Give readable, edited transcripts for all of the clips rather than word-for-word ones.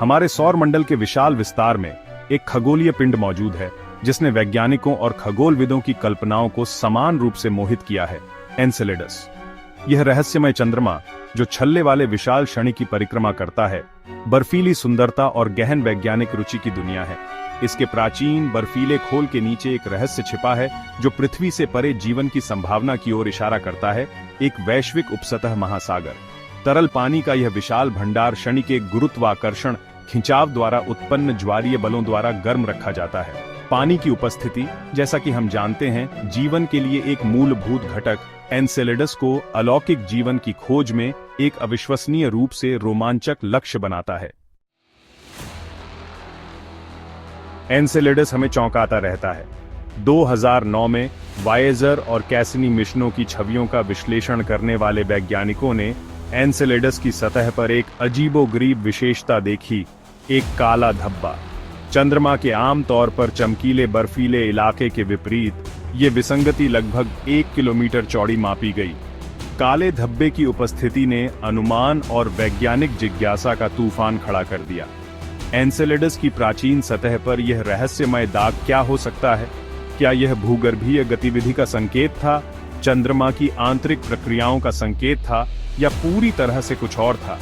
हमारे सौर मंडल के विशाल विस्तार में एक खगोलीय पिंड मौजूद है जिसने वैज्ञानिकों और खगोलविदों की कल्पनाओं को समान रूप से मोहित किया है, एनसेलेडस। यह रहस्यमय चंद्रमा, जो छल्ले वाले विशाल शनि की परिक्रमा करता है, बर्फीली सुंदरता और गहन वैज्ञानिक रुचि की दुनिया है। इसके प्राचीन बर्फीले खोल के नीचे एक रहस्य छिपा है जो पृथ्वी से परे जीवन की संभावना की ओर इशारा करता है, एक वैश्विक उपसतह महासागर। तरल पानी का यह विशाल भंडार शनि के गुरुत्वाकर्षण खिंचाव द्वारा उत्पन्न ज्वारीय बलों द्वारा गर्म रखा जाता है। पानी की उपस्थिति, जैसा कि हम जानते हैं, जीवन के लिए एक मूलभूत घटक, एनसेलेडस को अलौकिक जीवन की खोज में एक अविश्वसनीय रूप से रोमांचक लक्ष्य बनाता है। एनसेलेडस हमें चौंकाता रहता है। 2009 में वायेजर और कैसिनी मिशनों की छवियों का विश्लेषण करने वाले वैज्ञानिकों ने एनसेलेडस की सतह पर एक अजीबोगरीब विशेषता देखी, एक काला धब्बा। चंद्रमा के आम तौर पर चमकीले बर्फीले इलाके के विपरीत ये विसंगति लगभग 1 किलोमीटर चौड़ी मापी गई। काले धब्बे की उपस्थिति ने अनुमान और वैज्ञानिक जिज्ञासा का तूफान खड़ा कर दिया। एनसेलेडस की प्राचीन सतह पर यह रहस्यमय दाग क्या हो सकता है? क्या यह भूगर्भीय गतिविधि का संकेत था, चंद्रमा की आंतरिक प्रक्रियाओं का संकेत था, या पूरी तरह से कुछ और था?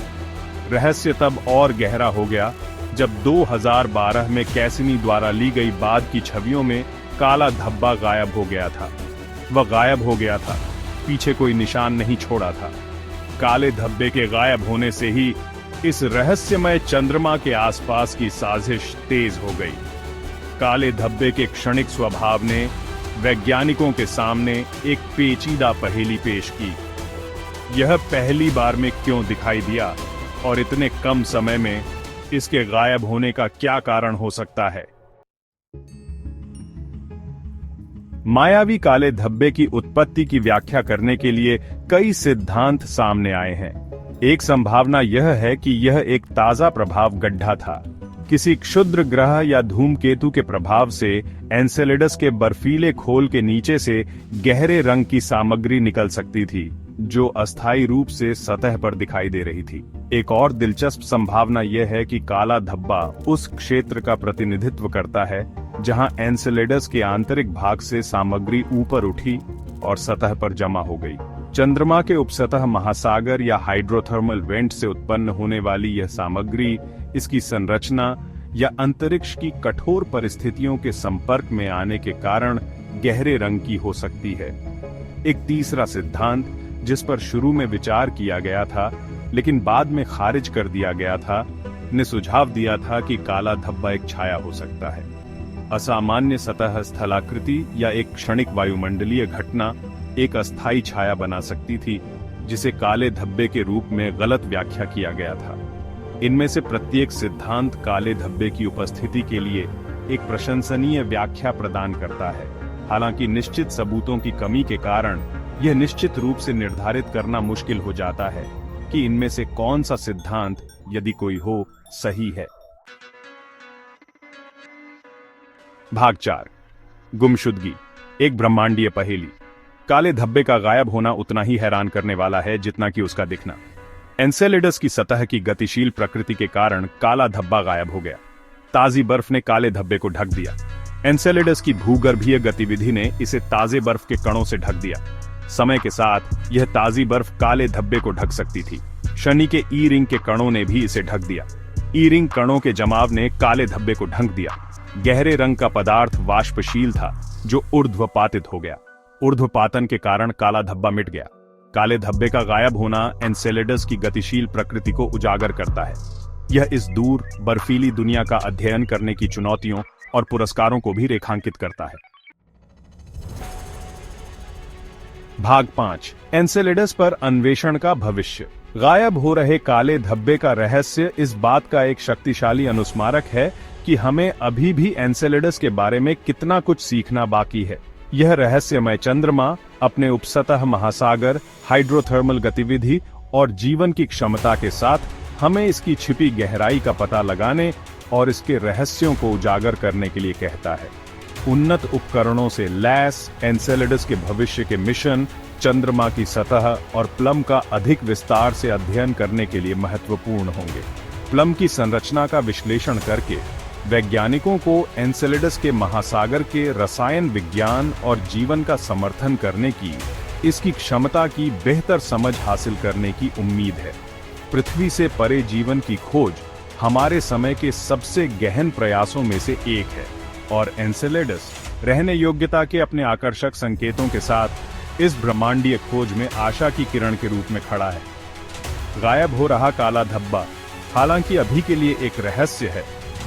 रहस्य तब और गहरा हो गया जब 2012 में कैसिनी द्वारा ली गई बाद की छवियों में काला धब्बा गायब हो गया था। वह गायब हो गया था, पीछे कोई निशान नहीं छोड़ा था। काले धब्बे के गायब होने से ही इस रहस्यमय चंद्रमा के आसपास की साजिश तेज हो गई। काले धब्बे के क्षणिक स्वभाव ने वैज्ञानिकों के सामने एक पेचीदा पहेली पेश की। यह पहली बार में क्यों दिखाई दिया और इतने कम समय में इसके गायब होने का क्या कारण हो सकता है? मायावी काले धब्बे की उत्पत्ति की व्याख्या करने के लिए कई सिद्धांत सामने आए हैं। एक संभावना यह है कि यह एक ताजा प्रभाव गड्ढा था। किसी क्षुद्र ग्रह या धूमकेतु के प्रभाव से एनसेलेडस के बर्फीले खोल के नीचे से गहरे रंग की सामग्री निकल सकती थी, जो अस्थायी रूप से सतह पर दिखाई दे रही थी। एक और दिलचस्प संभावना यह है कि काला धब्बा उस क्षेत्र का प्रतिनिधित्व करता है जहां एनसेलेडस के आंतरिक भाग से सामग्री ऊपर उठी और सतह पर जमा हो गई। चंद्रमा के उपसतह महासागर या हाइड्रोथर्मल वेंट से उत्पन्न होने वाली यह सामग्री इसकी संरचना या अंतरिक्ष की कठोर परिस्थितियों के संपर्क में आने के कारण गहरे रंग की हो सकती है। एक तीसरा सिद्धांत, जिस पर शुरू में विचार किया गया था लेकिन बाद में खारिज कर दिया गया था, ने सुझाव दिया था कि काला धब्बा एक छाया हो सकता है। असामान्य सतह स्थलाकृति या एक क्षणिक वायुमंडलीय घटना एक अस्थायी छाया बना सकती थी, जिसे काले धब्बे के रूप में गलत व्याख्या किया गया था। इनमें से प्रत्येक सिद्धांत काले धब्बे की उपस्थिति के लिए एक प्रशंसनीय व्याख्या प्रदान करता है। हालांकि निश्चित सबूतों की कमी के कारण यह निश्चित रूप से निर्धारित करना मुश्किल हो जाता है कि इनमें से कौन सा सिद्धांत, यदि कोई हो, सही है। भाग 4, गुमशुदगी, एक ब्रह्मांडीय पहेली। काले धब्बे का गायब होना उतना ही हैरान करने वाला है जितना कि उसका दिखना। एनसेलेडस की सतह की गतिशील प्रकृति के कारण काला धब्बा गायब हो गया। ताजी बर्फ ने काले धब्बे को ढक दिया। एनसेलेडस की भूगर्भीय गतिविधि ने इसे ताजे बर्फ के कणों से ढक दिया। समय के साथ यह ताजी बर्फ काले धब्बे को ढक सकती थी। शनि के ई रिंग के कणों ने भी इसे ढक दिया। ई रिंग कणों के जमाव ने काले धब्बे को ढक दिया। गहरे रंग का पदार्थ वाष्पशील था, जो ऊर्ध्वपातित हो गया। ऊर्ध्वपातन के कारण काला धब्बा मिट गया। काले धब्बे का गायब होना एनसेलेडस की गतिशील प्रकृति को उजागर करता है। यह इस दूर बर्फीली दुनिया का अध्ययन करने की चुनौतियों और पुरस्कारों को भी रेखांकित करता है। भाग 5, एनसेलेडस पर अन्वेषण का भविष्य। गायब हो रहे काले धब्बे का रहस्य इस बात का एक शक्तिशाली अनुस्मारक है कि हमें अभी भी एनसेलेडस के बारे में कितना कुछ सीखना बाकी है। यह रहस्यमय चंद्रमा अपने उपसतह महासागर, हाइड्रोथर्मल गतिविधि और जीवन की क्षमता के साथ हमें इसकी छिपी गहराई का पता लगाने और इसके रहस्यों को उजागर करने के लिए कहता है। उन्नत उपकरणों से लैस एनसेलेडस के भविष्य के मिशन चंद्रमा की सतह और प्लम का अधिक विस्तार से अध्ययन करने के लिए महत्वपूर्ण होंगे। प्लम की संरचना का विश्लेषण करके वैज्ञानिकों को एनसेलेडस के महासागर के रसायन विज्ञान और जीवन का समर्थन करने की इसकी क्षमता की बेहतर समझ हासिल करने की उम्मीद है। पृथ्वी से परे जीवन की खोज हमारे समय के सबसे गहन प्रयासों में से एक है और एनसेलेडस रहने योग्यता के अपने आकर्षक संकेतों के साथ इस ब्रह्मांडीय खोज में आशा की किरण के रूप में खड़ा है। गायब हो रहा काला धब्बा हालांकि अभी के लिए एक रहस्य है,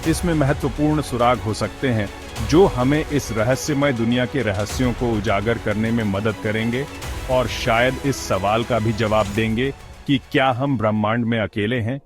इसमें महत्वपूर्ण सुराग हो सकते हैं जो हमें इस रहस्यमय दुनिया के रहस्यों को उजागर करने में मदद करेंगे और शायद इस सवाल का भी जवाब देंगे कि क्या हम ब्रह्मांड में अकेले हैं